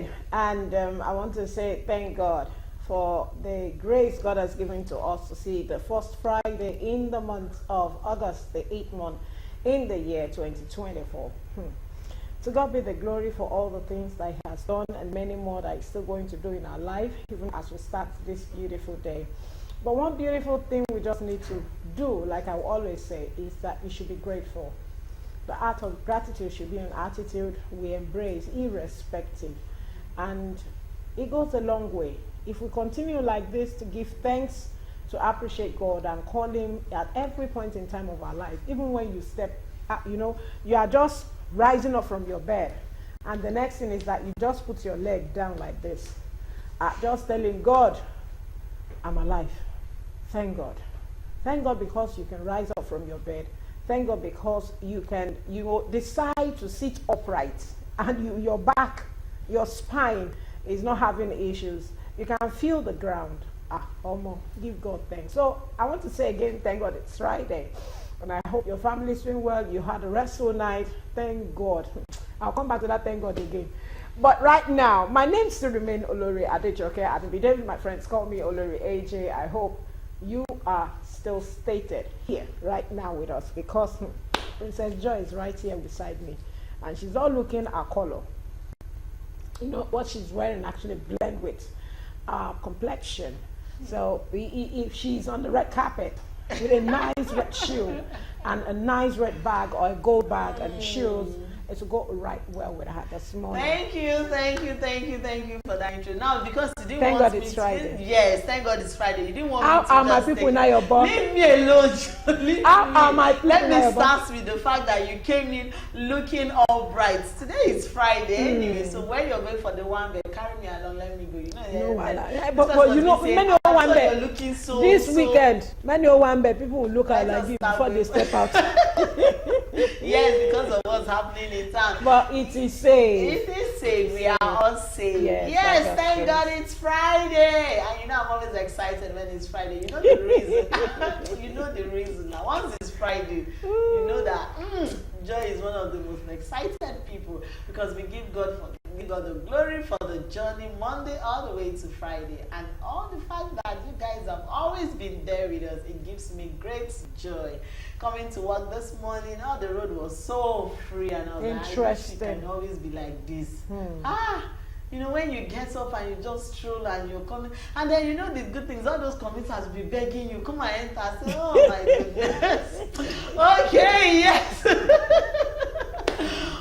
morning, and I want to say thank God for the grace God has given to us to see the first Friday in the month of August, the 8th month in the year 2024. To God be the glory for all the things that He has done and many more that He's still going to do in our life, even as we start this beautiful day. But one beautiful thing we just need to do, like I always say, is that we should be grateful. The art of gratitude should be an attitude we embrace irrespective. And it goes a long way. If we continue like this to give thanks, to appreciate God and call Him at every point in time of our life, even when you step up, you are just rising up from your bed. And the next thing is that you just put your leg down like this. Just telling God, I'm alive. Thank God. Thank God because you can rise up from your bed. Thank God because you can decide to sit upright and your back, your spine is not having issues. You can feel the ground. Give God thanks. So I want to say again, thank God it's Friday. And I hope your family is doing well. You had a restful night. Thank God. I'll come back to that thank God again. But right now, my name still remains Olori Adejoke Adebide. My friends call me Olori AJ. I hope you are still stated here right now with us because Princess Joy is right here beside me. And she's all looking her color. You know, what she's wearing actually blend with complexion. So if she's on the red carpet with a nice red shoe and a nice red bag or a gold bag and shoes, it will go right well with her this morning. Thank you for that intro. Now, because you didn't thank want God me it's to, Friday. Yes, thank God it's Friday. You didn't want How me to are my just people now your boss? Leave me alone. Let me start with the fact that you came in looking all bright. Today is Friday anyway, so when you're going for the one bed, carry me along, let me go. But you know, many of one bed looking this weekend, many of one bed people will look at like you before they step out. Yes, because of what's happening in town. But it is safe. It is safe. We are all safe. Yes, thank God it's Friday. And you know I'm always excited when it's Friday. You know the reason. You know the reason. Now once it's Friday, you know that Joy is one of the most excited people because we give God the glory for the journey Monday all the way to Friday, and all the fact that you guys have always been there with us. It gives me great joy. Coming to work this morning, the road was so free and all that. Interesting. It can always be like this. You know, when you get up and you just stroll and you're coming, and then you know the good things, all those commuters will be begging you, come and enter. Say, oh my goodness. Okay, yes.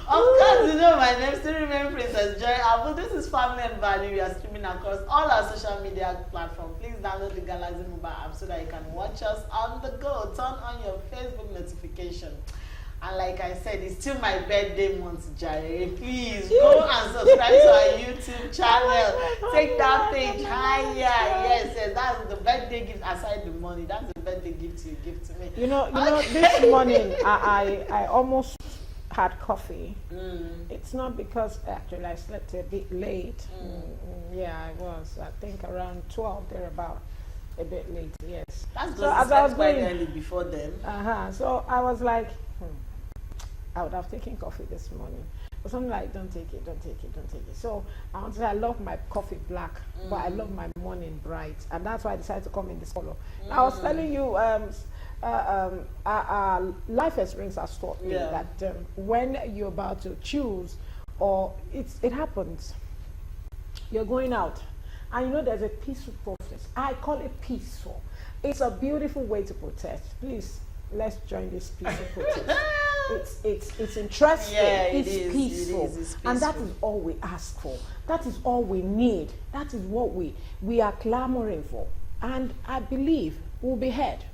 Of course, you know my name still remains Princess Joy Abu. This is Family and Value. We are streaming across all our social media platforms. Please download the Galaxy mobile app so that you can watch us on the go. Turn on your Facebook notification. And like I said, it's still my birthday month, Jare. Please go and subscribe to our YouTube channel. Take that page higher. Yes, that's the birthday gift. Aside the money, that's the birthday gift you give to me. You know, this morning I almost had coffee. It's not because actually I slept a bit late. Yeah, I was. I think around 12 thereabout. A bit late, yes. That's so as I was quite going early before then. So I was like, I would have taken coffee this morning. But something like, don't take it. So I want to say I love my coffee black, but I love my morning bright. And that's why I decided to come in this color. I was telling you, life experience has taught me that when you're about to choose, or it happens, you're going out, and you know there's a peaceful process. I call it peaceful. It's a beautiful way to protest. Please, let's join this peaceful protest. It's interesting. It's peaceful. It's peaceful. And that is all we ask for. That is all we need. That is what we are clamoring for. And I believe we'll be heard.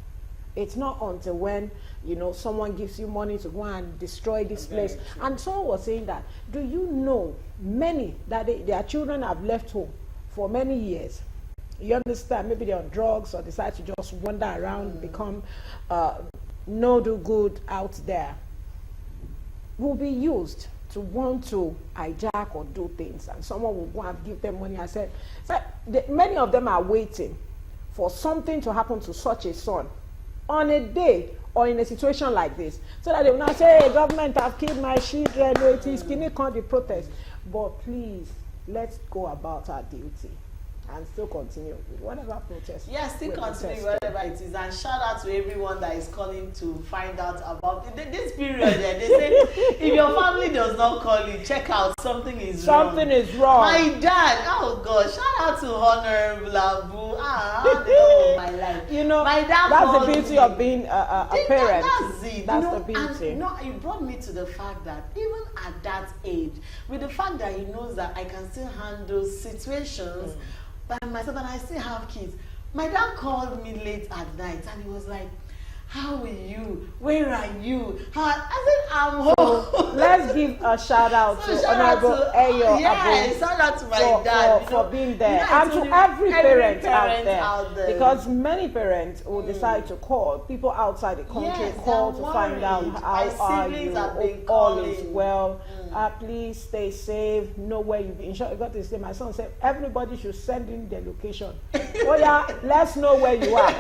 It's not until when, you know, someone gives you money to go and destroy this place. And someone was saying that, do you know many that their children have left home for many years? You understand? Maybe they're on drugs or decide to just wander around, become no do good out there. Will be used to want to hijack or do things, and someone will go and give them money. I said many of them are waiting for something to happen to such a son on a day or in a situation like this, so that they will not say, hey, government have killed my children, it is can the protest. But please, let's go about our duty and still continue with whatever protest. Yes, still continue whatever it is. And shout out to everyone that is calling to find out about it. This period there, they say if your family does not call you, check out something is wrong. Something is wrong. My dad, oh God, shout out to Honorable Abu. The love of my life. You know, my dad that's the beauty of being a parent. That's it. That's you know, the beauty. And, it brought me to the fact that even at that age, with the fact that he knows that I can still handle situations by myself and I still have kids. My dad called me late at night and he was like, how are you? Where are you? I said, I'm home. Let's give a shout out to Honorable Ayo Abu. Shout out to my dad for being there. And to every parent out there. Because many parents will decide to call people outside the country, call to find out how are you, all is well. Please stay safe, know where you've been. In short, I got to say, my son said, everybody should send in their location. Oh yeah, let's know where you are.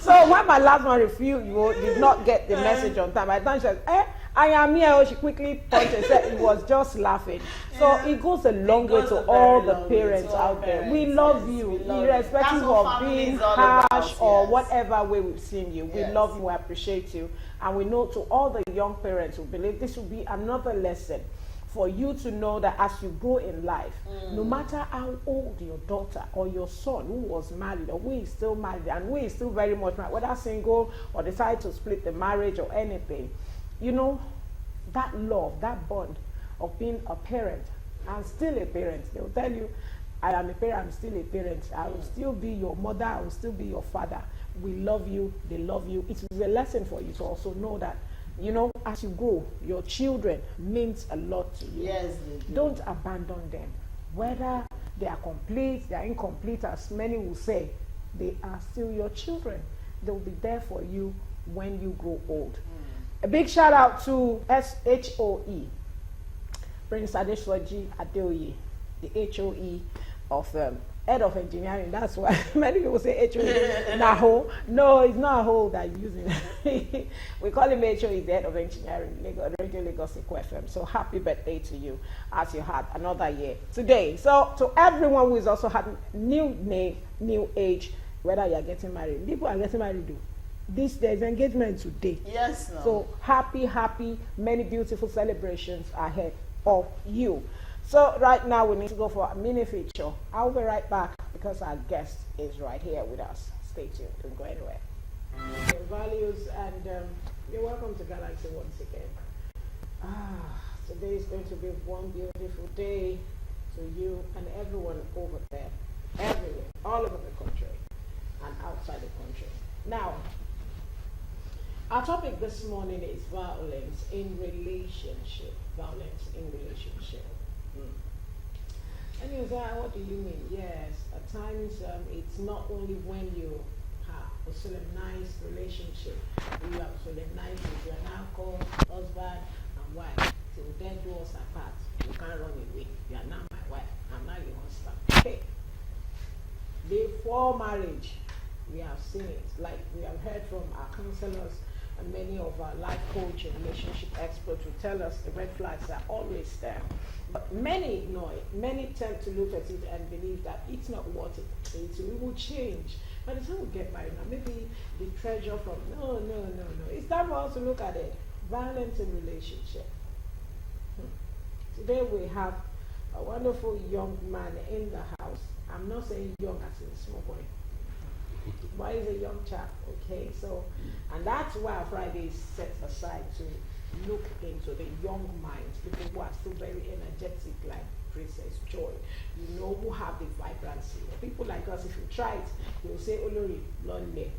So when my last one refused, you did not get the message on time. By the time she said, I am here, she quickly pointed and said he was just laughing. So it goes a long way to all the parents out there. We love you, irrespective of being harsh or whatever way we've seen you. We love you, we appreciate you. And we know to all the young parents who believe this will be another lesson for you to know that as you grow in life, no matter how old your daughter or your son who was married or who is still married and who is still very much married, whether single or decide to split the marriage or anything, you know, that love, that bond of being a parent and still a parent, they will tell you, I am a parent, I'm still a parent, I will still be your mother, I will still be your father. We love you, they love you. It is a lesson for you to also know that, you know, as you grow, your children means a lot to you. Yes, don't abandon them. Whether they are complete, they are incomplete, as many will say, they are still your children. They will be there for you when you grow old. A big shout out to SHOE, Prince Adesoji Adeoye, the HOE of Head of Engineering. That's why many people say HOE. Naho. No, it's not a hole that you're using. We call him HOE, the Head of Engineering, Radio Lagos FM. So happy birthday to you as you had another year today. So to everyone who is also had new name, new age, whether you're getting married. People are getting married. There's engagement today. Yes. No. So happy, many beautiful celebrations ahead of you. So right now we need to go for a mini feature. I'll be right back because our guest is right here with us. Stay tuned, don't go anywhere. Your values and you're welcome to Galaxy once again. Today is going to be one beautiful day to you and everyone over there, everywhere, all over the country and outside the country. Now, our topic this morning is violence in relationship. Violence in relationship. And you say, what do you mean? Yes, at times it's not only when you have a solemnized relationship, you have solemnized with your now-called husband and wife, till death do us apart. You can't run away. You are now my wife. I'm now your husband. Hey. Before marriage, we have seen it. Like we have heard from our counselors and many of our life coach and relationship experts who tell us the red flags are always there. But many ignore it. Many tend to look at it and believe that it's not worth it. It will change. By the time we get married now, maybe the treasure from, no. It's time for us to look at it. Violence in relationship. Today we have a wonderful young man in the house. I'm not saying young as in a small boy. But he's a young chap, okay? So, and that's why Friday is set aside to look into the young minds, people who are still very energetic, like Princess Joy, you know, who have the vibrancy. People like us, if you try it, they will say, Olori, lonely.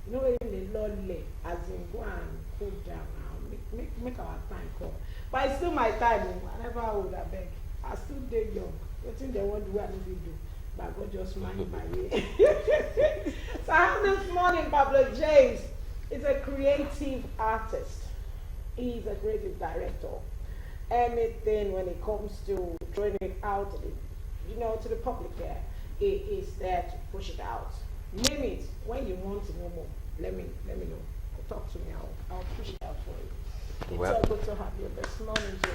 You know, even the lonely, as in go and cool down now, make our time come. But it's still my time, I never would have beg. I still stay young. What think they want to do, I don't do. But God just mind my way. So I have this morning Pablo James. He's a creative artist. He's a creative director. Anything when it comes to throwing it out, to the public there, he is there to push it out. Name it when you want to know more. Let me know. Talk to me. I'll push it out for you. It's so good to have you this morning, Jim.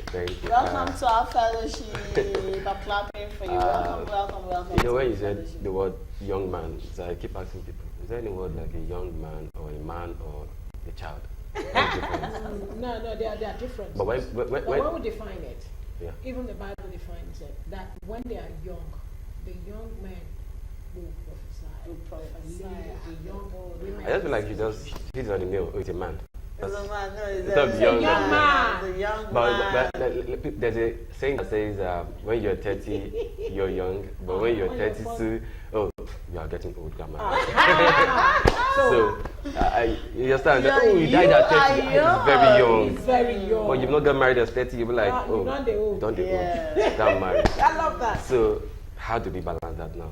Thank you. Welcome to our fellowship. I'm clapping for you. Welcome. You know, when you said the word young man, so I keep asking people, is there any word like a young man or a man or a child? No, they are different. But when we define it, yeah. Even the Bible defines it, that when they are young, the young men will prophesy. The young women. I just feel like she's on the nail. Oh, it's a man. It's a man. No, it's a young man. The young man. But there's a saying that says when you're 30, you're young. But when you're 32, oh, you are getting old, grandma. So, you understand that, oh, you died at 30, he's very young. He's very young. But you've not got married at 30, you'll be like, oh, don't the old. Don't get married. I love that. So, how do we balance that now?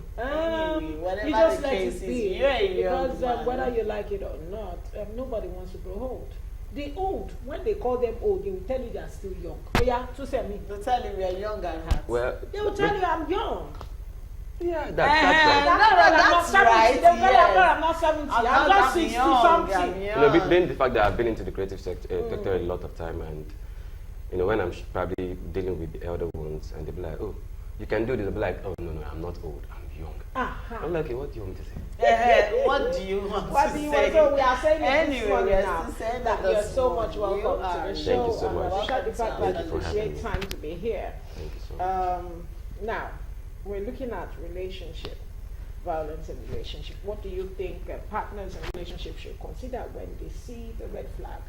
You just let it be. Because whether you like it or not, nobody wants to grow old. The old, when they call them old, they will tell you they are still young. Oh yeah, to say me. They'll tell you we are young at heart. Well, they will tell you I'm young. Yeah, that's right. They'll tell you I'm not 70. I'm just 60 something. You know, being the fact that I've been into the creative sector a lot of time, and you know, when I'm probably dealing with the elder ones, and they'll be like, oh, you can do this. They'll be like, oh, no, I'm not old. I'm young. I'm like, okay, what do you want me to say? What do you want to say? So we are saying anyway, now that you're so much welcome to the show. Thank you so much. Appreciate the fact that you appreciate time to be here. Thank you so much. Now, we're looking at relationship, violence in relationship. What do you think partners in relationships should consider when they see the red flag?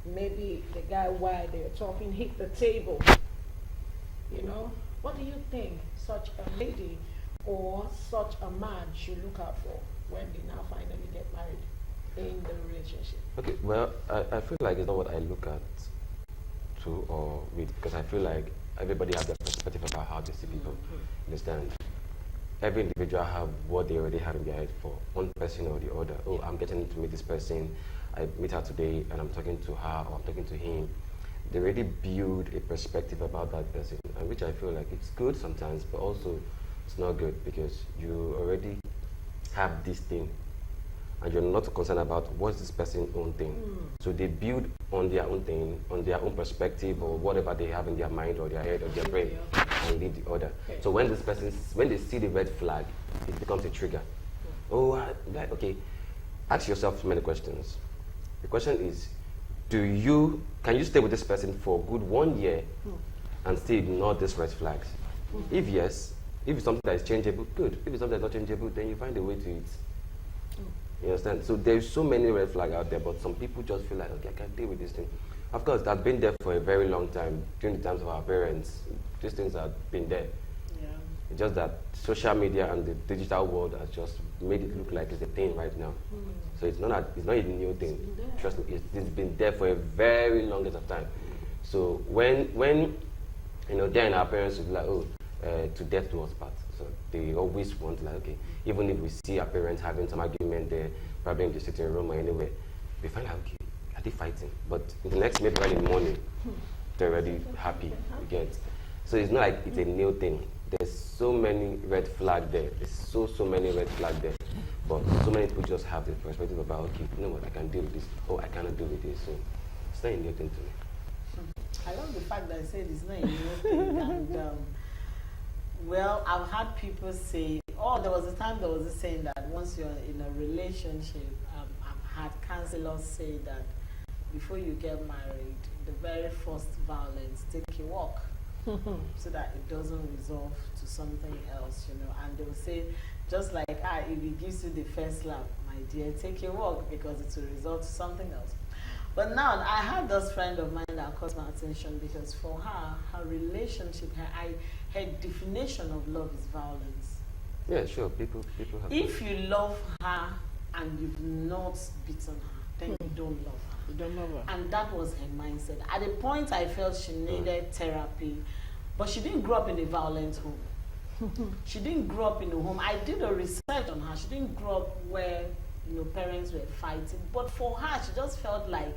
Maybe the guy, while they're talking, hit the table. You know, what do you think such a lady or such a man should look out for when they now finally get married in the relationship? Okay, well, I feel like it's not what I look at to or read, because I feel like everybody has their perspective about how they see people. Understand? Every individual have what they already have in their head for one person or the other. Oh, I'm getting to meet this person. I meet her today and I'm talking to her or I'm talking to him. They already build a perspective about that person, and which I feel like it's good sometimes, but also it's not good because you already have this thing and you're not concerned about what's this person's own thing. So they build on their own thing, on their own perspective or whatever they have in their mind or their head or their brain, and leave the other. Okay. So when when they see the red flag, it becomes a trigger. Okay, ask yourself many questions. The question is, can you stay with this person for a good 1 year and still ignore these red flags? If yes, if it's something that is changeable, good. If it's something that's not changeable, then you find a way to it. You understand? So there's so many red flags out there, but some people just feel like, okay, I can't deal with this thing. Of course, that's been there for a very long time. During the times of our parents, these things have been there. Yeah. It's just that social media and the digital world has just made it look like it's a thing right now. So it's not a new thing. Trust me, it's been there for a very long time. So when then our parents would be like, oh, to death do us part. So they always want, like, okay, even if we see our parents having some argument there, probably in the sitting room or anywhere, we find out, okay, are they fighting? But in the next maybe early in the morning, they're already happy. You get. So it's not like it's a new thing. There's so many red flags there. There's so many red flags there. But so many people just have the perspective about, okay, you know what, I can deal with this. Oh, I cannot deal with this. So it's not a new thing to me. I love the fact that I said it's not a new thing. And well, I've had people say, there was a saying that once you're in a relationship, I've had counselors say that before you get married, the very first violence, take a walk so that it doesn't resolve to something else, and they will say, just like, if it gives you the first slap, my dear, take a walk because it will result to something else. But now, I had this friend of mine that caught my attention because for her relationship, her definition of love is violence. Yeah, sure. People have. If you love her and you've not beaten her, then you don't love her. You don't love her. And that was her mindset. At the point, I felt she needed therapy, but she didn't grow up in a violent home. She didn't grow up in a home. I did a research on her. She didn't grow up where parents were fighting. But for her, she just felt like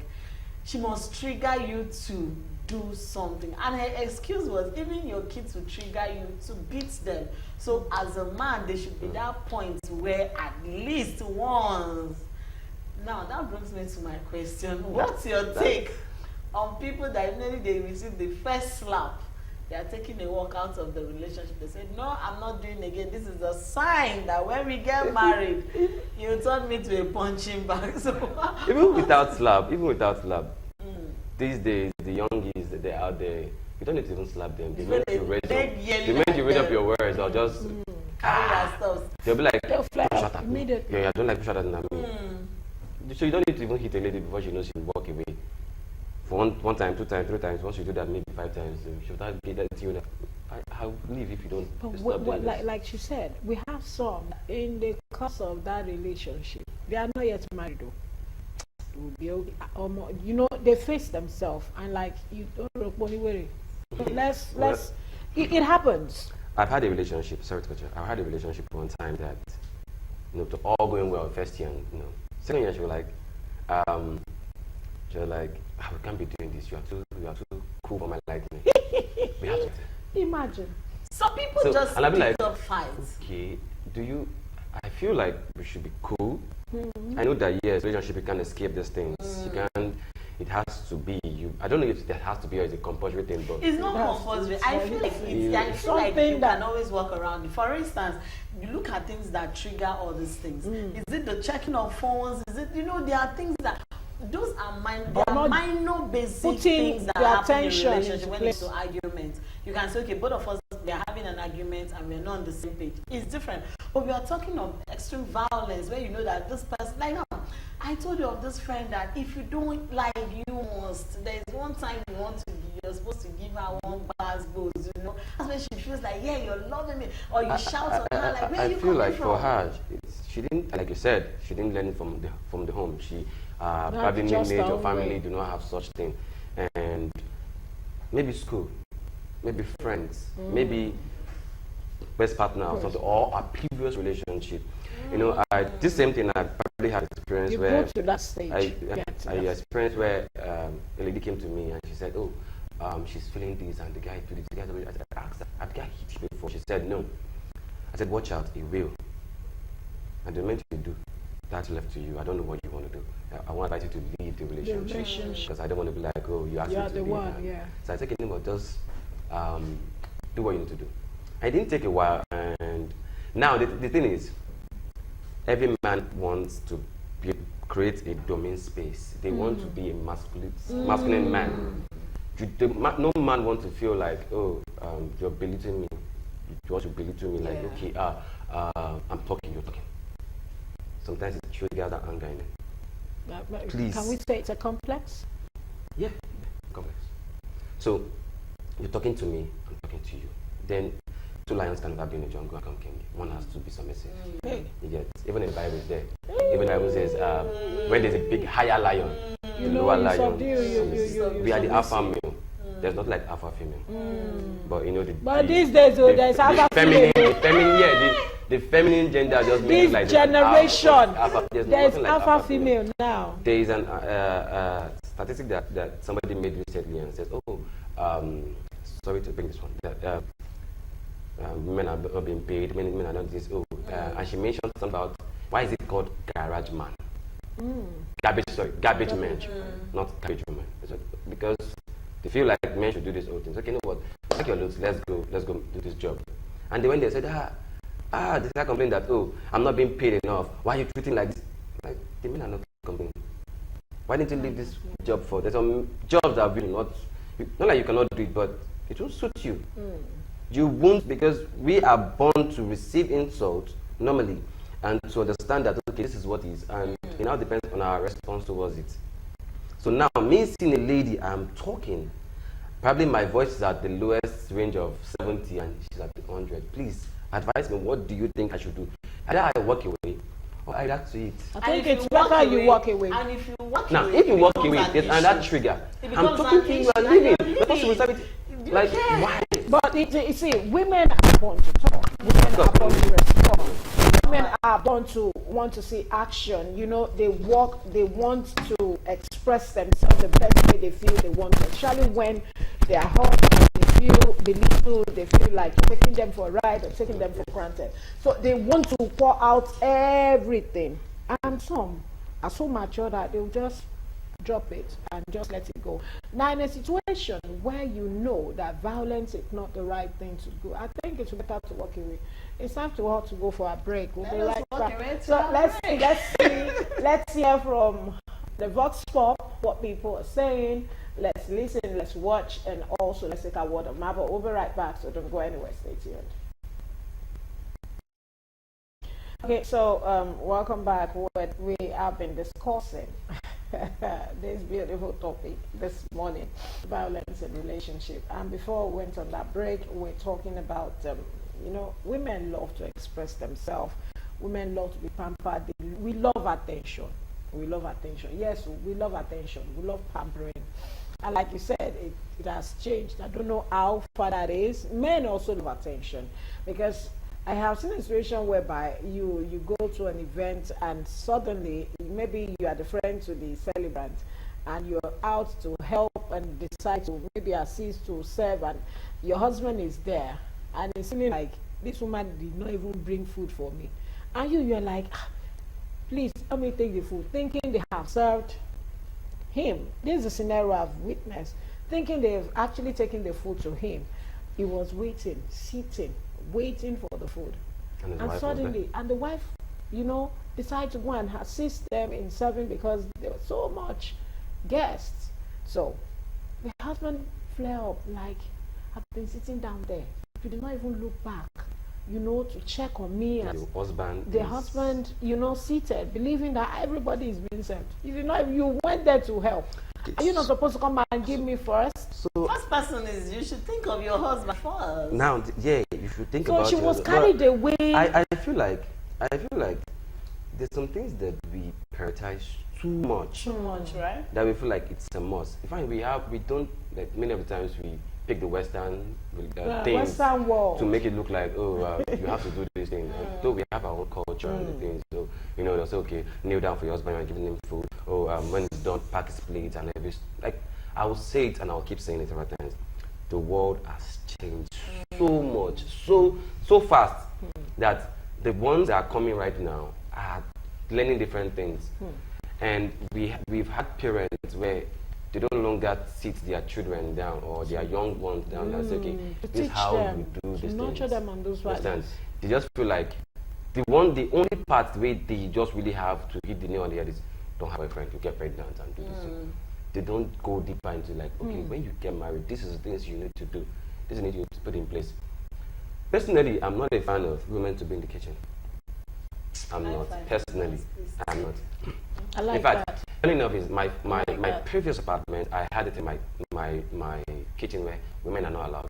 she must trigger you to do something. And her excuse was, even your kids will trigger you to beat them. So as a man, there should be that point where at least once Now that brings me to my question. What's your take on people that immediately they receive the first slap, they are taking a walk out of the relationship? They say, no, I'm not doing it again. This is a sign that when we get married, you turn me to a punching bag. So even without slap, these days the youngies they're out there, you don't need to even slap them. The minute you raise up your words, or just they'll be like, shut up. Yeah, I don't like shut up at me. So you don't need to even hit a lady before she knows she'll walk away. For one time, 2 times, 3 times. Once you do that, maybe 5 times, she'll start getting you that I'll leave if you don't. But like she said, we have some in the course of that relationship. They are not yet married though. You know, they face themselves and like you don't know anywhere. Let's it happens. I've had a relationship. Sorry to cut you. I've had a relationship one time that, you know, to all going well first year, and, you know, second year she was like, we can't be doing this. You are too cool for my liking. We have to. Imagine. Some people just and I'll be like, fights. Okay, I feel like we should be cool. I know that yes, relationship you can't escape these things. You can. It has to be you. I don't know if that has to be or it's a compulsory thing, but it's not compulsory. I feel like you can always walk around it. For instance, you look at things that trigger all these things. Is it the checking of phones? Is it, you know, there are things that those are minor basic things that happen in a relationship when it's to arguments. You can say, okay, both of us we are having an argument and we're not on the same page. It's different. But we are talking of extreme violence where you know that this person, like now, I told you of this friend that if you don't like, you must. There's one time you're supposed to give her one bars goes, you know. That's when she feels like, yeah, you're loving me, or you shout at her like, where are you coming from? I feel like for her, she didn't, like you said, she didn't learn it from the home. She probably made or family do not have such thing, and maybe school, maybe friends, maybe best partner or something, or a previous relationship. You know, this same thing I probably had experience where to that stage. I experienced where a lady came to me and she said, "Oh, she's feeling this," and the guy did it. I asked her, "Have the guy hit you before?" She said, "No." I said, "Watch out, he will." And the moment you do, that's left to you. I don't know what you want to do. I want to invite you to leave the relationship because I don't want to be like, "Oh, you asked me to the leave." One, yeah. So I said, "But just do what you need to do." It didn't take a while, and now the thing is, every man wants to create a domain space. They want to be a masculine man. No man wants to feel like, oh, you're belittling me. You want to belittle me, like, okay, I'm talking, you're talking. Sometimes it triggers that anger in it. Please. Can we say it's a complex? Yeah, complex. So, you're talking to me, I'm talking to you. Then, 2 lions can never be in a jungle and come kill me. One has to be submissive. You get, even in the Bible is there. Even the Bible says, when there's a big higher lion, the lower lion. We are the alpha male. There's not like alpha female. But you know these days there's alpha female. The feminine gender just means like generation. There's alpha female now. There is an statistic that somebody made recently and says, sorry to bring this one. That, women are not being paid, men are not this. And she mentioned something about why is it called garage man? Garbage men, not garbage women. Because they feel like men should do this whole thing. So, okay, you know what? Take your looks, let's go do this job. And then when they said, they start complaining that, oh, I'm not being paid enough. Why are you treating like this? Like, the men are not complaining. Why didn't you leave this job for? There's some jobs that are really not like you cannot do it, but it won't suit you. You won't, because we are born to receive insult normally and to understand that, okay, this is what it is, and it now depends on our response towards it. So now, me seeing a lady, I'm talking, probably my voice is at the lowest range of 70 and she's at 100. Please advise me, what do you think I should do? Either I walk away or I react to it. I think it's better you walk away. And if you walk now, away, if you walk away, there's another trigger. I'm talking to you and leaving. You're supposed to be like, why? But you see, women are born to talk. Women are born to respond. Women are born to want to see action. You know, they want to express themselves the best way they feel they want to. Especially when they are hurt, they feel belittled, they feel like taking them for a ride or taking them for granted. So they want to pour out everything. And some are so mature that they'll just drop it and just let it go. Now, in a situation where you know that violence is not the right thing to do, I think it's better to walk away. It's time to all to go for a break. We'll be right back. So let's hear from the Vox Pop what people are saying. Let's listen, let's watch, and also let's take a word of mouth. We'll be right back, so don't go anywhere. Stay tuned. Okay, so welcome back. What we have been discussing this beautiful topic this morning, violence in relationship. And before we went on that break, we're talking about, you know, women love to express themselves. Women love to be pampered. We love attention. We love attention. Yes, we love attention. We love pampering. And like you said, it has changed. I don't know how far that is. Men also love attention, because I have seen a situation whereby you go to an event and suddenly maybe you are the friend to the celebrant and you're out to help and decide to maybe assist to serve, and your husband is there and it's feeling like this woman did not even bring food for me, and you're like, please let me take the food, thinking they have served him. This is a scenario I've witnessed, thinking they've actually taken the food to him. He was waiting, sitting, waiting for the food, and suddenly, and the wife, you know, decided to go and assist them in serving because there were so much guests. So the husband flared up like, I've been sitting down there, you did not even look back, you know, to check on me. And the husband, you know, seated, believing that everybody is being served. You did not, you went there to help. Are you not supposed to come and give me first? So first person is, you should think of your husband first. Now, yeah, you should think about it. So she was carried away. I feel like there's some things that we prioritize too much. Too much, right? That we feel like it's a must. In fact, we don't, like many of the times we pick the Western things Western world to make it look like, oh, you have to do this thing. Though we have our own culture and the things. So, you know, they'll say, okay, kneel down for your husband and giving him food. Oh, when it's done, pack his plates and everything. Like, I will say it and I'll keep saying it several times. The world has changed so much, so fast, that the ones that are coming right now are learning different things. And we've had parents where they don't longer sit their children down or their young ones down and say, okay, this is how we do this. Nurture them on those values. They just feel like the only part where they just really have to hit the nail on the head is, don't have a boyfriend, you get pregnant and do this. They don't go deeper into like, okay, when you get married, this is the things you need to do. This is what you need to put in place. Personally, I'm not a fan of women to be in the kitchen. I'm not. Personally, I'm not. I like in fact, that. funny enough is my previous apartment, I had it in my kitchen where women are not allowed.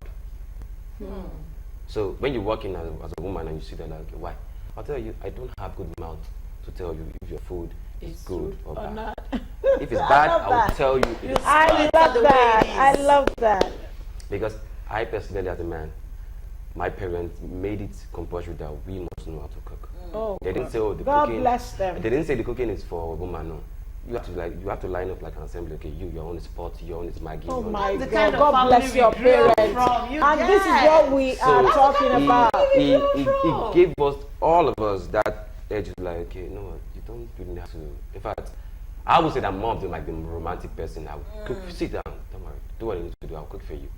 So when you walk in as a woman and you see that, like, okay, why? I'll tell you, I don't have good mouth to tell you if your food is good or bad. Not. If it's bad, I will tell you. I love that. I love that. Because I personally, as a man, my parents made it compulsory that we must know how to cook. Oh, they didn't say, oh, the God cooking. Bless them. They didn't say the cooking is for a woman. No, you have to line up like an assembly. Okay, your own is pot, your own is Maggi. Oh my God! Kind of God bless your parents. And this is what we are talking about. He gave us, all of us, that edge of like, okay, no, you don't really have to. In fact, I would say that mom's like the romantic person. I would cook, sit down, don't worry, do what you need to do. I'll cook for you.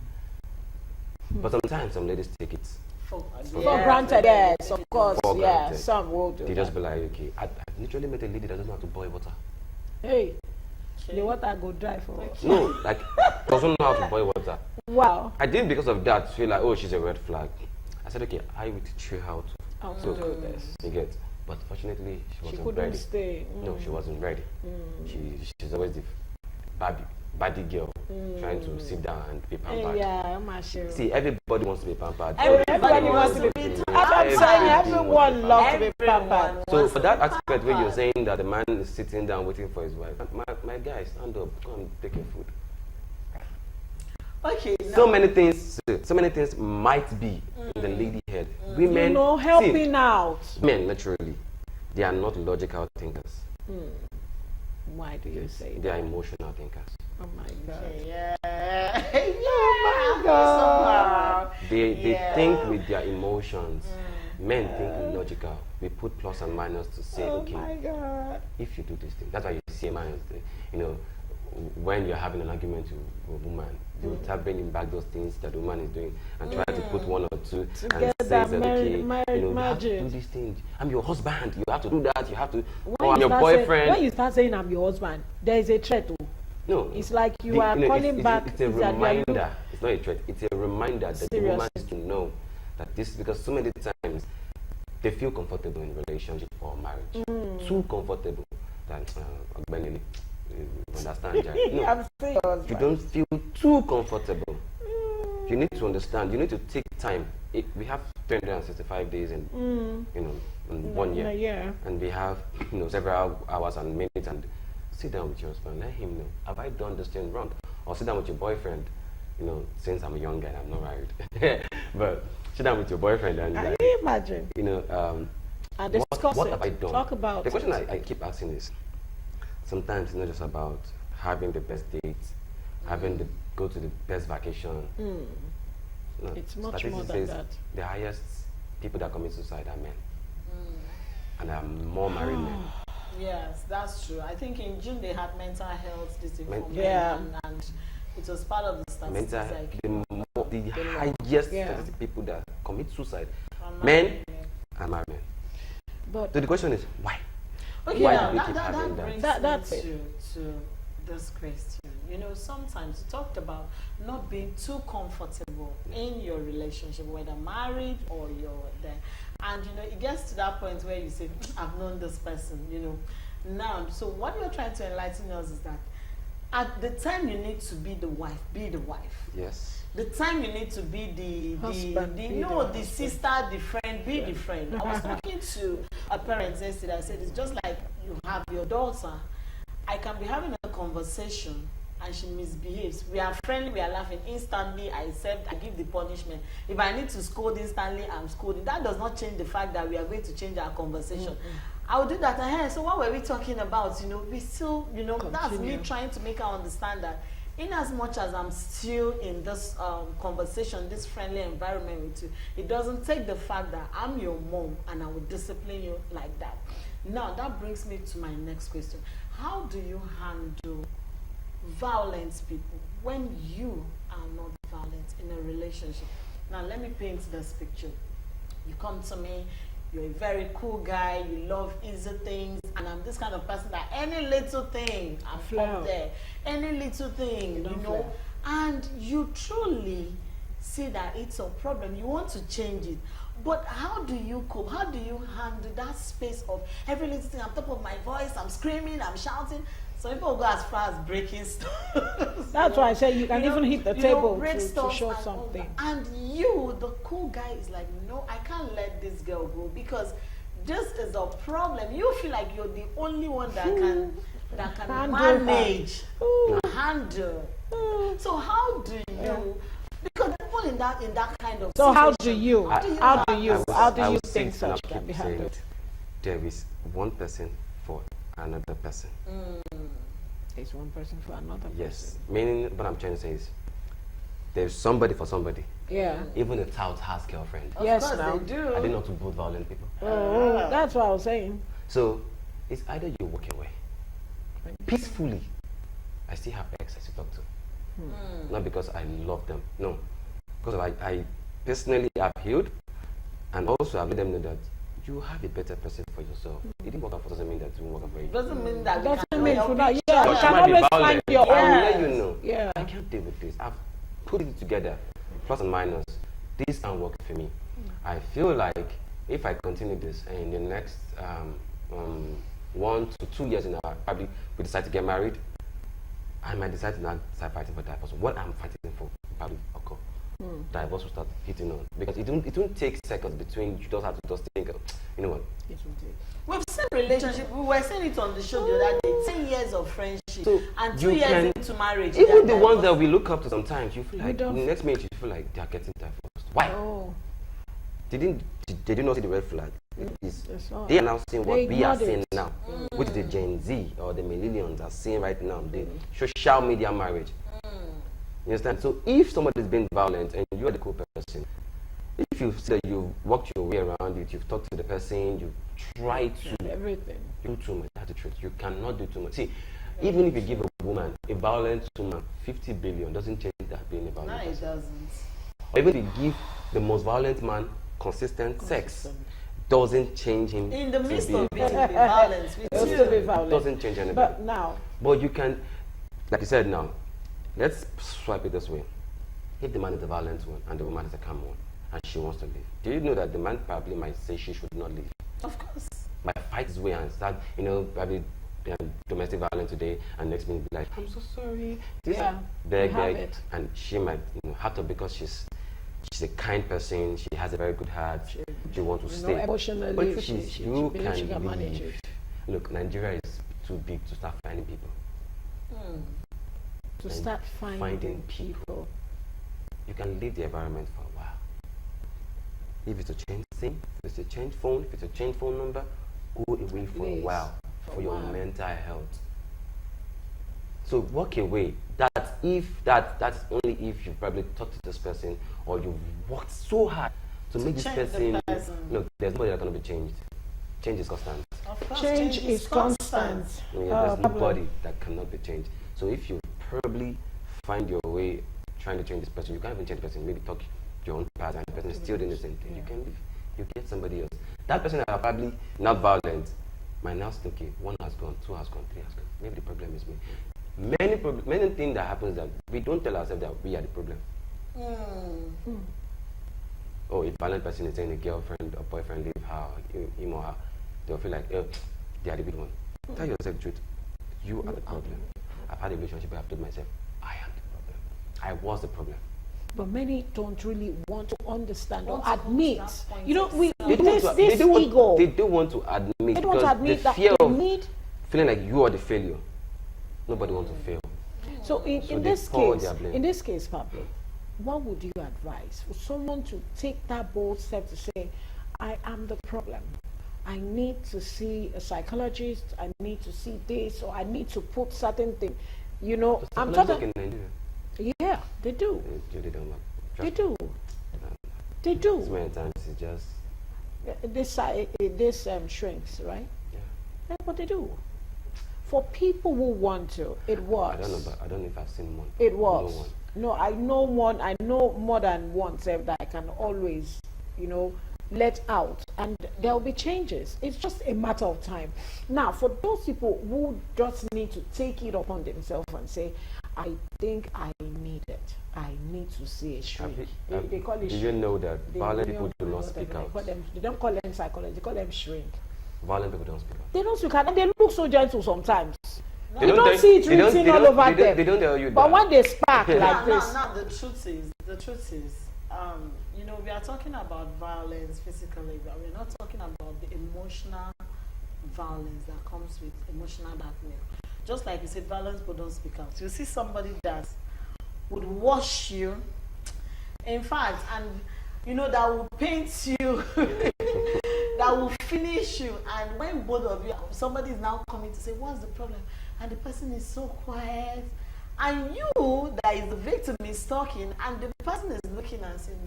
But sometimes some ladies take it for granted. Yes, of course. Yeah, granted. Some will do. They just be like, okay, I literally met a lady that doesn't know how to boil water. Hey, the water go dry for us. No, like doesn't know how to boil water. Wow. I didn't because of that feel like, oh, she's a red flag. I said, okay, I will teach you how to do this. You get. But fortunately, she wasn't couldn't ready. Stay. No, she wasn't ready. She's always the baddie girl trying to sit down and be pampered. Yeah, I'm sure. See, everybody wants to be pampered. Everybody wants to be. I'm saying everyone loves to be pampered. So for that aspect where you're saying that the man is sitting down waiting for his wife, my guy, stand up, come and take your food. Okay. So many things might be in the lady head. Women, you know, helping out. Men, naturally, they are not logical thinkers. Why do you say that? They are emotional thinkers. Oh my God. Yeah. Oh my God. They think with their emotions. Men think logical. We put plus and minus to say, okay, my God. if you do this thing, that's why you see a man, you know, when you're having an argument with a woman, you will start bringing back those things that the woman is doing and try to put one or two to and get say that that, okay, you know, you have to magic. do this thing. I'm your husband. You have to do that. You have to. When I'm you your start boyfriend. when you start saying I'm your husband, there is a threat. No. It's like you are calling back. It's a reminder. It's not a threat. It's a reminder that the woman is to know that this, because so many times they feel comfortable in relationship or marriage. Too comfortable that you understand, Jack? No, I'm serious. you don't feel too comfortable. You need to understand. You need to take time. We have 365 days in in 1 year, and we have several hours and minutes. And sit down with your husband. Let him know, have I done this thing wrong? Or sit down with your boyfriend. Since I'm a young guy and I'm not married, but sit down with your boyfriend and can you imagine? And discuss what it. have I done? Talk about the question I keep asking is, sometimes it's not just about having the best dates, go to the best vacation. No, it's much more than that. The highest people that commit suicide are men, and there are more married men. Yes, that's true. I think in June they had mental health disinformation, and it was part of the statistics. The highest statistic people that commit suicide, men and married men. But so the question is why? Okay, why now do we keep having that's to this question. Sometimes you talked about not being too comfortable in your relationship, whether married or you're there. And it gets to that point where you say, I've known this person, now. So what you're trying to enlighten us is that at the time you need to be the wife, be the wife. Yes. The time you need to be the husband, the sister, the friend, be the friend. I was talking to a parent yesterday. I said, it's just like you have your daughter. I can be having a conversation and she misbehaves. We are friendly, we are laughing. Instantly, I give the punishment. If I need to scold instantly, I'm scolding. That does not change the fact that we are going to change our conversation. I will do that. So what were we talking about? We still, that's me trying to make her understand that in as much as I'm still in this conversation, this friendly environment with you, it doesn't take the fact that I'm your mom and I will discipline you like that. Now, that brings me to my next question. How do you handle violent people when you are not violent in a relationship? Now, let me paint this picture. You come to me, you're a very cool guy, you love easy things, and I'm this kind of person that any little thing, I'm up there. Any little thing, and you truly see that it's a problem. You want to change it. But how do you cope? How do you handle that space of every little thing? On top of my voice, I'm screaming, I'm shouting. Some people go as far as breaking stuff. That's why I say you can even hit the table to show and something. And you, the cool guy, is like, no, I can't let this girl go because this is a problem. You feel like you're the only one that can manage, handle. So how do you? Because people in that kind of. So how do you think such can be handled? There is one person for another person. There's one person for another person. Yes, meaning what I'm trying to say is there's somebody for somebody. Yeah. Even a tout has girlfriend. Yes, they do. I did not to both violent people. That's what I was saying. So it's either you walk away peacefully. I still have ex I still talk to. Not because I love them. No. Because I personally have healed, and also I've let them know that you have a better person for yourself. It didn't work out for doesn't mean that it won't work out for you. Doesn't mean that you can always find your own. I will let you know. Yeah. I can't deal with this. I've put it together, plus and minus. This ain't working for me. I feel like if I continue this and in the next 1 to 2 years probably we decide to get married, I might decide to not start fighting for divorce. What I'm fighting for probably occur. Divorce will start hitting on because it won't take seconds between you just have to just think, you know what? It will take. We've seen relationship. We were saying it on the show the other day. 10 years of friendship and 2 years into marriage. Even the ones that we look up to sometimes, you feel like the next minute you feel like they are getting divorced. Why? Oh. They did not see the red flag. They are now seeing what we are seeing now, which the Gen Z or the millennials are seeing right now. The social media marriage. You understand? So if somebody is being violent and you are the cool person, if you say that you've walked your way around it, you've talked to the person, you've tried to everything. do too much. That's the truth. You cannot do too much. See, even if you give a woman, a violent woman, 50 billion, doesn't change that being a violent person. No, it doesn't. Or even if you give the most violent man consistent sex, doesn't change him. In the midst of being violence, it doesn't change anything. But you can, like you said now, let's swipe it this way. If the man is a violent one and the woman is a calm one and she wants to leave, do you know that the man probably might say she should not leave? Of course. Might fight his way and start, probably domestic violence today, and next minute be like, I'm so sorry. Beg, and she might have to, because she's a kind person, she has a very good heart, she wants to stay. Emotionally, but if you can manage it. Look, Nigeria is too big to start finding people. To start finding people. You can leave the environment for a while. If it's a change SIM, if it's a change phone, if it's a change phone number, go away for a while for your mental health. So walk away. That's only if you probably talked to this person or you've worked so hard to make this person. Look, there's nobody that's going to be changed. Change is constant. Of course, change is constant. There's nobody that cannot be changed. So if you probably find your way trying to change this person, you can't even change the person. Maybe talk your own past and the person is still doing the same thing. You can leave. You get somebody else. That person that are probably not violent might now think, okay, 1 has gone, 2 has gone, 3 has gone. Maybe the problem is me. Many things that happens that we don't tell ourselves that we are the problem. Oh, if a violent person is saying a girlfriend or boyfriend leave her, him or her, they'll feel like they are the big one. Tell yourself the truth. You are the problem. I've had a relationship where I've told myself, I am the problem. I was the problem. But many don't really want to understand or admit. They don't want to admit. They don't want to admit that fear they of need. Feeling like you are the failure. Nobody wants to fail. So in this case, Pablo, what would you advise for someone to take that bold step to say, I am the problem? I need to see a psychologist, I need to see this, or I need to put certain things. I'm talking. Yeah, they do. They don't work. They do. They do. So many times it's just this shrinks, right? Yeah. But they do. For people who want to, it works. I don't know if I've seen one. It works. No, I know one. I know more than one that I can always, let out, and there will be changes. It's just a matter of time. Now, for those people who just need to take it upon themselves and say, I think I need it. I need to see a shrink. They call it. Do you know that violent people do not speak out? They don't call them psychology. They call them shrink. Violent people don't speak out. They don't speak out, and they look so gentle sometimes. No. You don't see it written all over them. They don't tell you but that. when they spark like this. Now the truth is, we are talking about violence physically, but we're not talking about the emotional violence that comes with emotional blackmail. Just like you said, violence people don't speak out. You see somebody that would wash you, in fact, and that will paint you, that will finish you, and when both of you, somebody is now coming to say, what's the problem? And the person is so quiet, and you, that is the victim, is talking, and the person is looking and saying,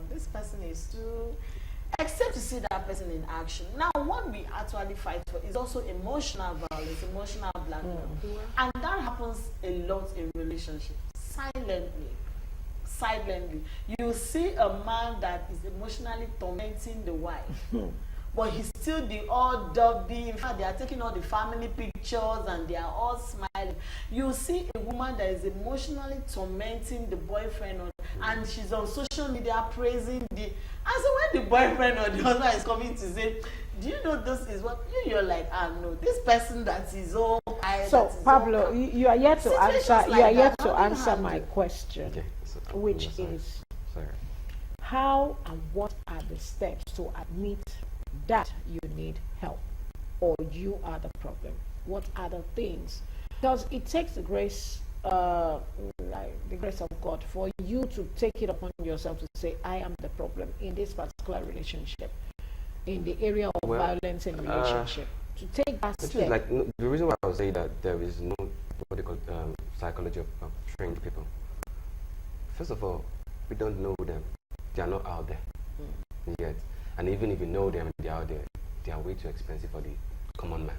this person is too, except to see that person in action. Now, what we actually fight for is also emotional violence, emotional blackmail. And that happens a lot in relationships, silently. You see a man that is emotionally tormenting the wife, but he's still the all dubby. In fact, they are taking all the family pictures and they are all smiling. You see a woman that is emotionally tormenting the boyfriend, and she's on social media praising the. And so when the boyfriend or the husband is coming to say, do you know this is what you're like? No, this person that is all. So Pablo, you are yet to answer. You are yet to answer my question, which is, how and what are the steps to admit that you need help or you are the problem? What are the things? Because it takes the grace, like the grace of God, for you to take it upon yourself to say, I am the problem in this particular relationship, in the area of violence in relationship. To take that step. Like, the reason why I would say that there is no what they call psychology of trained people. First of all, we don't know them. They are not out there. Yet, and even if you know them, they are out there, they are way too expensive for the common man.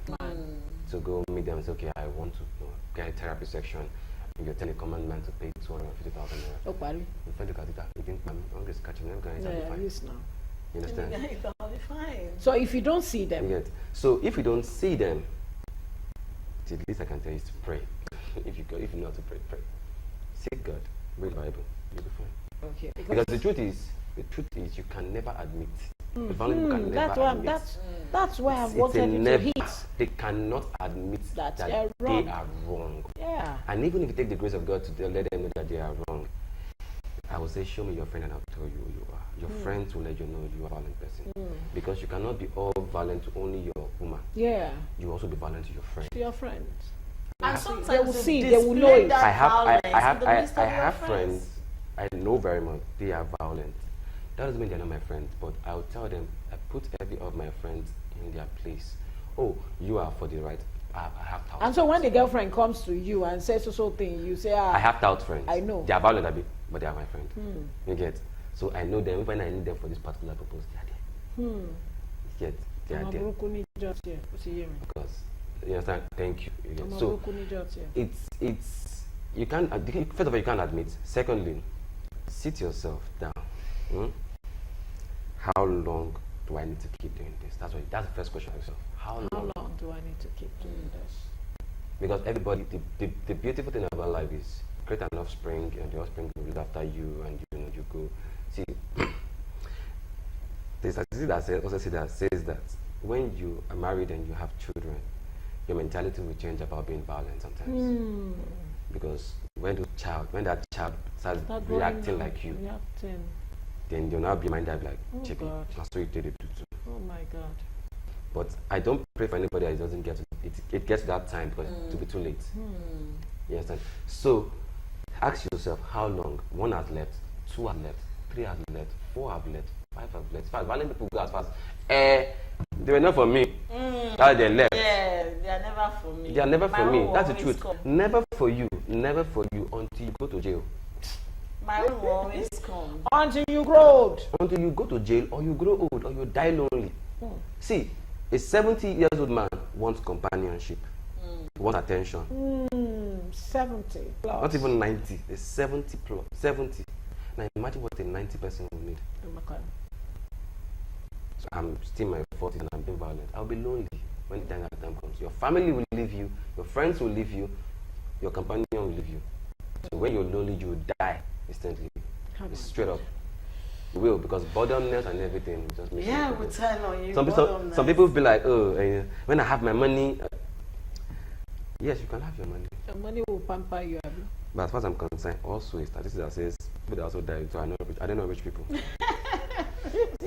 So go meet them and say, okay, I want to get a therapy section. And you're telling a common man to pay 250,000 naira. Oh, pardon. If I look at it, you think I'm just catching them guys. Yeah, yes, now. You understand? I'll be fine. So if you don't see them, Yet. So if you don't see them, the least I can tell you is to pray. if you know how to pray, pray. Seek God. Read the Bible. You'll be fine. okay. Because the truth is, you can never admit. The family can That's never why admit. that's why I've It's wanted a you to never. hit. They cannot admit That that they're they wrong. are wrong. Yeah. And even if you take the grace of God to let them know that they are wrong, I will say, show me your friend and I'll tell you who you are. Your friends will let you know you are a violent person. Because you cannot be all violent to only your woman. Yeah. You also be violent to your friend. To your friends. And sometimes They will you see, they will know display it. that I violence in the midst of I your have friends. I know very much they are violent. That doesn't mean they're not my friends, but I'll tell them, I put every of my friends in their place. Oh, you are for the right. I have tout. And so when the girlfriend comes to you and says so thing, you say, I have tout friends. I know. They are violent a bit, but they are my friend. You get? So I know them when I need them for this particular purpose. They are there. Yet they are there. Because you understand? Thank you. You get? So it's you can't first of all you can't admit. Secondly, sit yourself down. How long do I need to keep doing this? That's the first question of yourself. How long do I need to keep doing this? Because everybody, the beautiful thing about life is create an offspring, and the offspring will look after you, and you go. See, there's a statistic that says that when you are married and you have children, your mentality will change about being violent sometimes. Because when that child starts reacting like you, then you'll now be minded like, check it. That's what you did it too. Oh my God. But I don't pray for anybody that doesn't get to it. It gets to that time because it will be too late. You understand? So ask yourself how long. 1 has left, 2 have left, 3 have left, 4 have left, 5 have left. Violent people go as fast. They were not for me. They left. Yeah, they are never for me. They are never for me. That's the truth. Come. Never for you until you go to jail. My own will always come. Until you grow old. Until you go to jail or you grow old or you die lonely. See, a 70-year-old man wants companionship, wants attention. 70 plus. Not even 90, a 70 plus. 70. Now imagine what a 90 person will need. Okay. So I'm still in my 40s and I'm being violent. I'll be lonely when the time comes. Your family will leave you, your friends will leave you, your companion will leave you. So when you're lonely, you will die instantly. It's straight up. You will, because boredomness and everything will just make you. Yeah, we'll tell on you. Some people will be like, oh, when I have my money. Yes, you can have your money. The money will pamper you. But as far as I'm concerned, also a statistic that says people that also die. So I don't know rich people.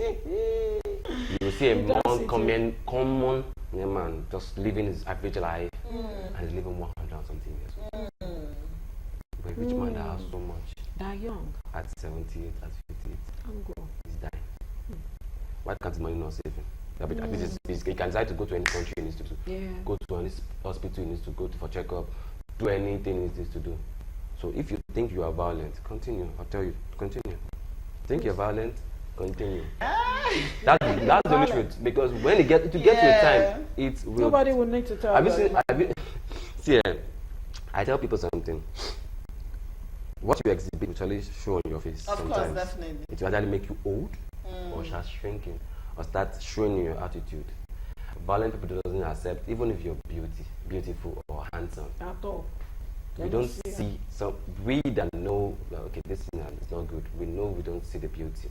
You will see a common man just living his average life and he's living 100 and something years. But a rich man that has so much. Die young. At 78, at 58. He's dying. Why can't his money not save him? At least he can decide to go to any country he needs to. Go to any hospital he needs to go to for checkup. Do anything he needs to do. So if you think you are violent, continue. I'll tell you, continue. Think you're violent, continue. That's the only truth. Because when it gets to a time, it will. Nobody will need to tell you. See, I tell people something. What you exhibit will actually show on your face. Of sometimes. course, definitely. It will either make you old, or start shrinking, or start showing your attitude. Violent people doesn't accept, even if you're beautiful or handsome. At all. We don't see some. We that know okay, this is not good. We know we don't see the beauty.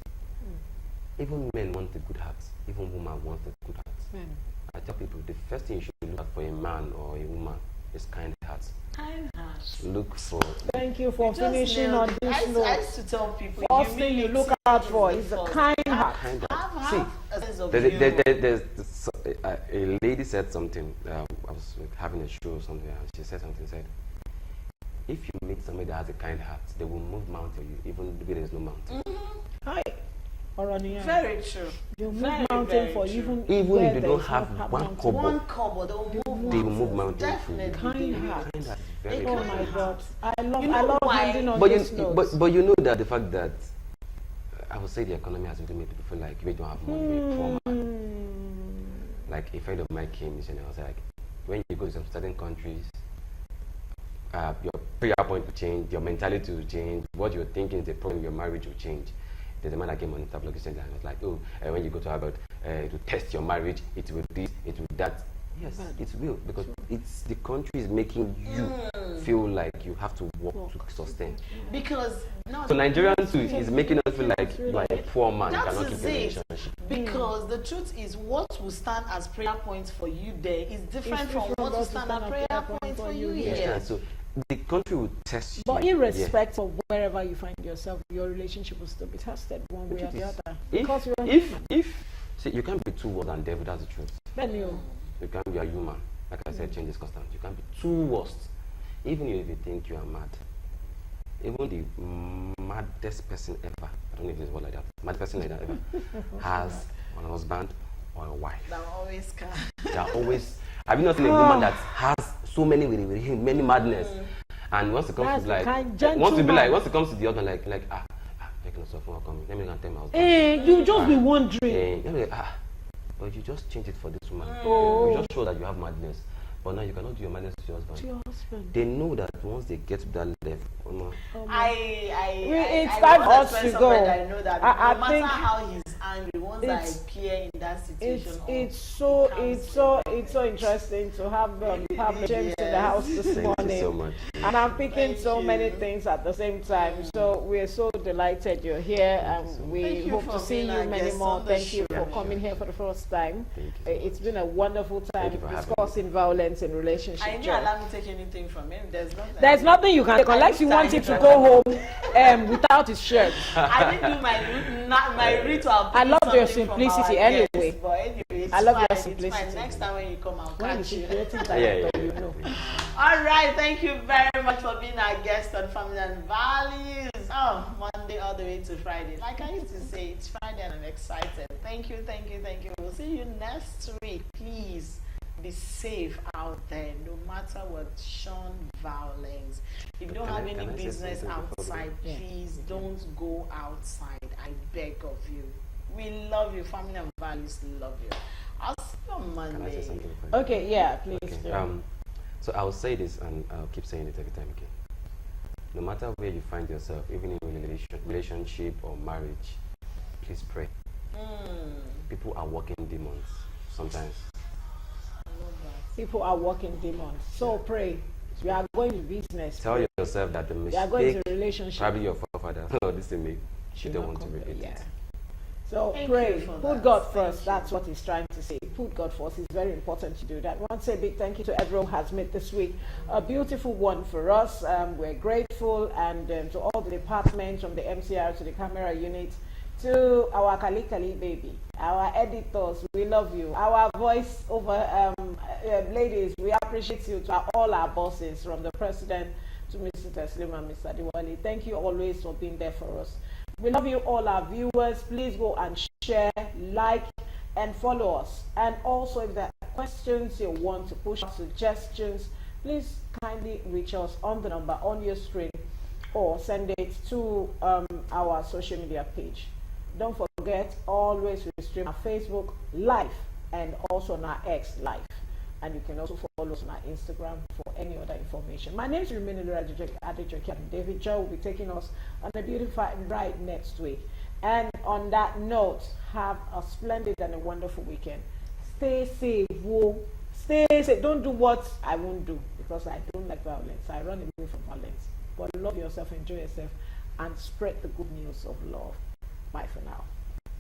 Even men want a good heart. Even women want a good heart. I tell people the first thing you should look at for a man or a woman is kind heart. Kind heart. Look for. Thank you for finishing on this note. I used to tell people. First thing you look out for is a kind heart. Kind heart. See, there's a lady said something. I was having a show or something, and she said something. Said, if you meet somebody that has a kind heart, they will move mountain you, even if there is no mountain. Hi. Very true. They'll move mountain for even if they don't have one kobo, they will move mountain. Definitely. Kind heart. Very oh my God. I love but you know that the fact that I would say the economy has really made people feel like we don't have money, we're poor man. Like a friend of mine came, and I was like, when you go to some certain countries, your prayer point will change, your mentality will change, what you're thinking is a problem, your marriage will change. There's a man that came on the tabloid center and was like, oh, when you go to Harvard to test your marriage, it will this, it will that. Yes, it will, because it's the country is making you feel like you have to work to sustain. Because so Nigerians too is making us feel like you are a poor man, you cannot keep a relationship. Because the truth is, what will stand as prayer points for you there is different from what will stand as prayer points for you here. So the country will test you. But irrespective of wherever you find yourself, your relationship will still be tested one way or the other. Because see, you can't be too worse than devil, that's the truth. Then you can't be a human. Like I said, change is constant. You can't be too worst. Even if you think you are mad. Even the maddest person ever, I don't know if there's a word like that, mad person like that ever, has a husband or a wife. They're always calm. They're always. Have you not seen a woman that has so many many madness, and once it comes to like, once it comes to the other, like making yourself more coming. Let me go and tell my husband. You just be wondering. Let me but you just change it for this woman. You just show that you have madness. But now you cannot do your madness to your husband. They know that once they get to that level, it's time for us to go. I know that no matter how he's angry, once I appear in that situation, it's so interesting to have Pablo James in the house this morning. Thank you so much. And I'm picking so many things at the same time. So we're so delighted you're here, and we hope to see you many more. Thank you for coming here for the first time. It's been a wonderful time discussing violence in relationships. I didn't allow me to take anything from him. There's nothing you can take unless you want him to go home without his shirt. I didn't do my ritual. I love your simplicity anyway. But anyway, I love your simplicity. Next time when you come, I'll catch you. You know. All right, thank you very much for being our guest on Family and Values. Oh, Monday all the way to Friday. Like I used to say, it's Friday and I'm excited. Thank you. We'll see you next week. Please be safe out there, no matter what. Shun violence. If you don't have any business outside, please don't go outside. I beg of you. We love you. Family and Values love you. I'll see you on Monday. Can I say something? Okay, yeah, please. Okay. So I'll say this, and I'll keep saying it every time again. No matter where you find yourself, even in a relationship or marriage, please pray. People are walking demons sometimes. People are walking demons. So pray. You are going to business. Tell yourself that the mistake, you are going to relationship. Probably your forefather, or this thing, you don't want to repeat it. So pray. Put God first. That's what he's trying to say. Put God first. It's very important to do that. I want to say a big thank you to everyone who has made this week a beautiful one for us. We're grateful, and to all the departments, from the MCR to the camera unit, to our Kali baby, our editors, we love you. Our voice over ladies, we appreciate you. To all our bosses, from the president to Mr. Teslim and Mr. Diwali. Thank you always for being there for us. We love you, all our viewers. Please go and share, like, and follow us. And also, if there are questions you want to push, suggestions, please kindly reach us on the number on your screen, or send it to our social media page. Don't forget, always we stream our Facebook live and also on our X live. And you can also follow us on our Instagram for any other information. My name is Rumini Adejoke, and David Joe will be taking us on a beautiful ride next week. And on that note, have a splendid and a wonderful weekend. Stay safe. Stay safe. Don't do what I won't do, because I don't like violence. I run away from violence. But love yourself, enjoy yourself, and spread the good news of love. Bye for now.